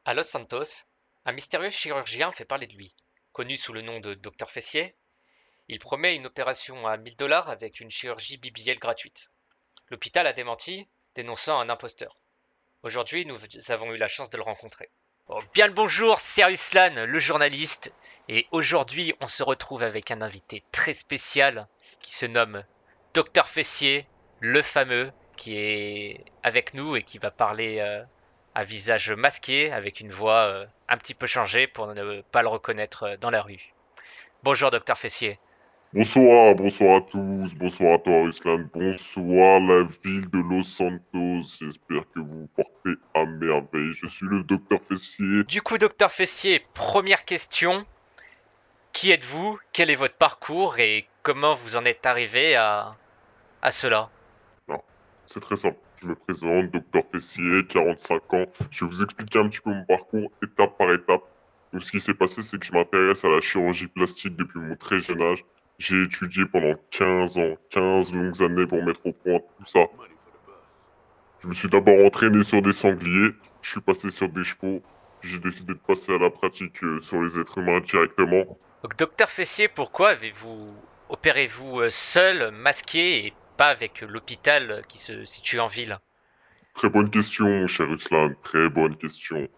À Los Santos, un mystérieux chirurgien fait parler de lui. Connu sous le nom de Docteur Fessier, il promet une opération à 1000 $ avec une chirurgie BBL gratuite. L'hôpital a démenti, dénonçant un imposteur. Aujourd'hui, nous avons eu la chance de le rencontrer. Oh, bien le bonjour, c'est Ruslan, le journaliste. Et aujourd'hui, on se retrouve avec un invité très spécial qui se nomme Docteur Fessier, le fameux, qui est avec nous et qui va parler à visage masqué avec une voix un petit peu changée pour ne pas le reconnaître dans la rue. Bonjour, Docteur Fessier. Bonsoir, bonsoir à tous, bonsour à toi Ruslan, bonsoir la ville de Los Santos, j'espère que vous vous portez à merveille, je suis le docteur Fessier. Du coup, Docteur Fessier, première question. Qui êtes-vous? Quel est votre parcours et comment vous en êtes arrivé à cela? Alors, c'est très simple, je me présente, docteur Fessier, 45 ans, je vais vous expliquer un petit peu mon parcours étape par étape. Donc ce qui s'est passé, c'est que je m'intéresse à la chirurgie plastique depuis mon très jeune âge. J'ai étudié pendant 15 ans, 15 longues années pour mettre au point tout ça. Je me suis d'abord entraîné sur des sangliers, je suis passé sur des chevaux, puis j'ai décidé de passer à la pratique sur les êtres humains directement. Donc, Docteur Fessier, pourquoi avez-vous opérez-vous seul, masqué et pas avec l'hôpital qui se situe en ville? Très bonne question, mon cher Ruslan, très bonne question.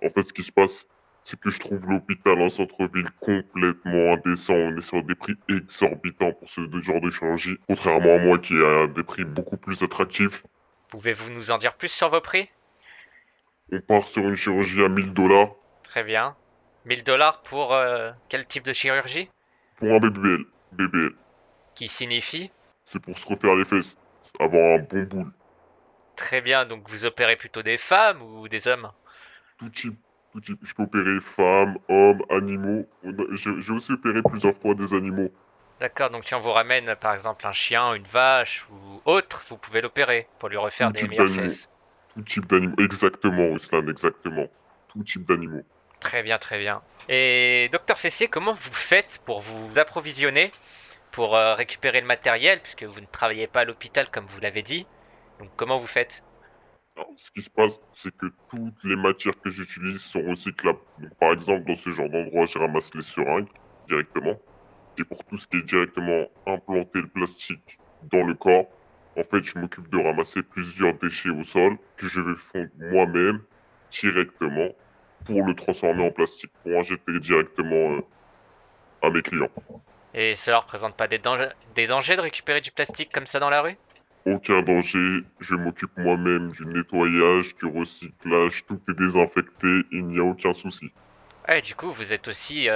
En fait, ce qui se passe, c'est que je trouve l'hôpital en centre-ville complètement indécent. On est sur des prix exorbitants pour ce genre de chirurgie, contrairement à moi qui ai des prix beaucoup plus attractifs. Pouvez-vous nous en dire plus sur vos prix? On part sur une chirurgie à 1000 $ Très bien. 1000 $ pour quel type de chirurgie? pour un BBL. BBL, Qui signifie? c'est pour se refaire les fesses, avoir un bon boule. Très bien, donc vous opérez plutôt des femmes ou des hommes? Tout type, tout type. Je peux opérer femmes, hommes, animaux. J'ai aussi opéré plusieurs fois des animaux. D'accord, donc si on vous ramène par exemple un chien, une vache ou autre, vous pouvez l'opérer pour lui refaire Tout des type meilleures d'animaux. fesses. Tout type d'animaux. Exactement, Ruslan, exactement. Tout type d'animaux. Très bien, très bien. Et Docteur Fessier, comment vous faites pour vous approvisionner, pour récupérer le matériel, puisque vous ne travaillez pas à l'hôpital comme vous l'avez dit? Donc comment vous faites? Alors, ce qui se passe, c'est que toutes les matières que j'utilise sont recyclables. Donc, par exemple, dans ce genre d'endroit, je ramasse les seringues directement. Et pour tout ce qui est directement implanter le plastique dans le corps, en fait, je m'occupe de ramasser plusieurs déchets au sol que je vais fondre moi-même directement pour le transformer en plastique, pour injecter directement à mes clients. Et cela représente pas des dangers de récupérer du plastique comme ça dans la rue? Aucun danger, je m'occupe moi-même du nettoyage, du recyclage, tout est désinfecté, il n'y a aucun souci. Ouais, du coup, vous êtes aussi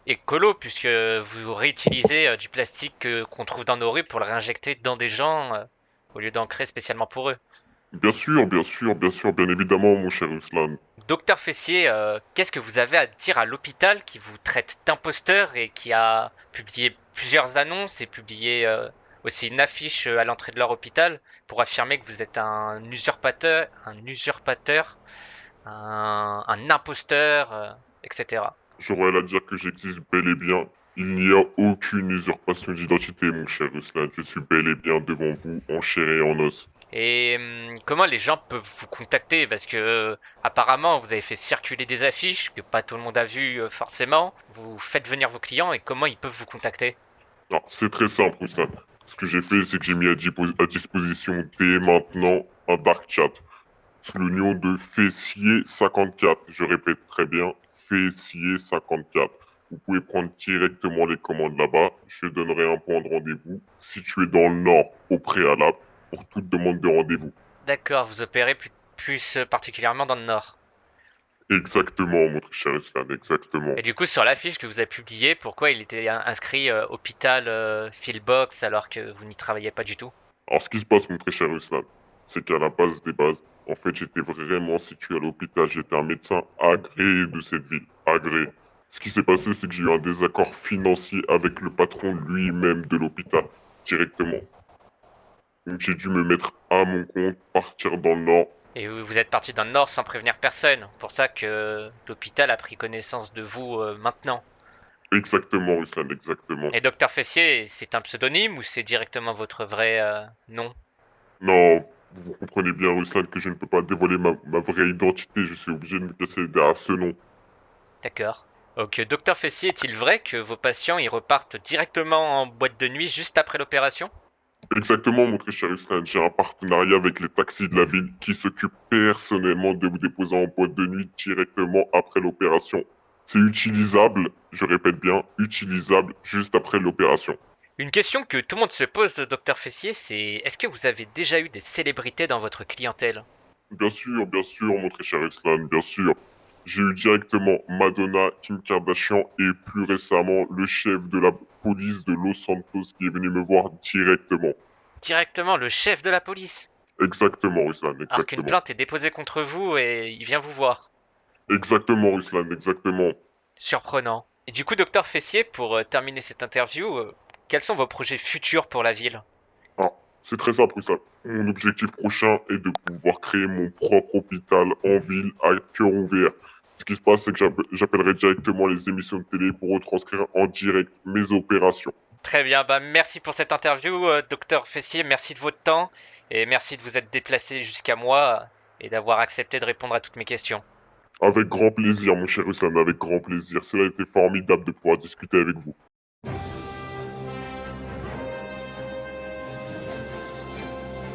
écolo, puisque vous réutilisez du plastique qu'on trouve dans nos rues pour le réinjecter dans des gens au lieu d'en créer spécialement pour eux. Bien sûr, bien sûr, bien sûr, bien évidemment, mon cher Ruslan. Docteur Fessier, qu'est-ce que vous avez à dire à l'hôpital qui vous traite d'imposteur et qui a publié plusieurs annonces et publié aussi une affiche à l'entrée de leur hôpital pour affirmer que vous êtes un imposteur, etc. J'aurais à dire que j'existe bel et bien. Il n'y a aucune usurpation d'identité, mon cher Ruslan. Je suis bel et bien devant vous, en chair et en os. Et comment les gens peuvent vous contacter? Parce que apparemment vous avez fait circuler des affiches que pas tout le monde a vues forcément. Vous faites venir vos clients et comment ils peuvent vous contacter? Alors, c'est très simple, Ruslan. Ce que j'ai fait, c'est que j'ai mis à disposition dès maintenant un dark chat sous le nom de Fessier54. Je répète très bien, Fessier54. Vous pouvez prendre directement les commandes là-bas. Je donnerai un point de rendez-vous situé dans le nord au préalable pour toute demande de rendez-vous. D'accord, vous opérez plus particulièrement dans le nord. Exactement, mon très cher Islan, exactement. Et du coup, sur l'affiche que vous avez publiée, pourquoi il était inscrit hôpital Philbox alors que vous n'y travaillez pas du tout? Alors, ce qui se passe, mon très cher Islan, c'est qu'à la base des bases, en fait, j'étais vraiment situé à l'hôpital. J'étais un médecin agréé de cette ville, agréé. Ce qui s'est passé, c'est que j'ai eu un désaccord financier avec le patron lui-même de l'hôpital, directement. Donc, j'ai dû me mettre à mon compte, partir dans le nord. Et vous êtes parti dans le nord sans prévenir personne. Pour ça que l'hôpital a pris connaissance de vous maintenant. Exactement, Islan, exactement. Et Docteur Fessier, c'est un pseudonyme ou c'est directement votre vrai nom? Non, Vous comprenez bien, Ruslan, que je ne peux pas dévoiler ma vraie identité, je suis obligé de me cacher derrière ce nom. D'accord. Donc, docteur Fessier, est-il vrai que vos patients y repartent directement en boîte de nuit juste après l'opération? Exactement, mon très cher Ruslan, j'ai un partenariat avec les taxis de la ville qui s'occupent personnellement de vous déposer en boîte de nuit directement après l'opération. C'est utilisable, je répète bien, utilisable juste après l'opération. Une question que tout le monde se pose, docteur Fessier, c'est est-ce que vous avez déjà eu des célébrités dans votre clientèle? Bien sûr, mon très cher Ruslan, bien sûr. J'ai eu directement Madonna, Kim Kardashian et plus récemment le chef de la police de Los Santos qui est venu me voir directement. Directement le chef de la police. Exactement, Ruslan, Alors qu'une exactement. plainte est déposée contre vous et il vient vous voir. Exactement, Ruslan, exactement. Surprenant. Et du coup, docteur Fessier, pour terminer cette interview, quels sont vos projets futurs pour la ville? Ah, c'est très simple, Ruslan. Mon objectif prochain est de pouvoir créer mon propre hôpital en ville à cœur ouvert. Ce qui se passe, c'est que j'appellerai directement les émissions de télé pour retranscrire en direct mes opérations. Très bien, bah merci pour cette interview, docteur Fessier, merci de votre temps et merci de vous être déplacé jusqu'à moi et d'avoir accepté de répondre à toutes mes questions. Avec grand plaisir, mon cher Ruslan, avec grand plaisir. Cela a été formidable de pouvoir discuter avec vous.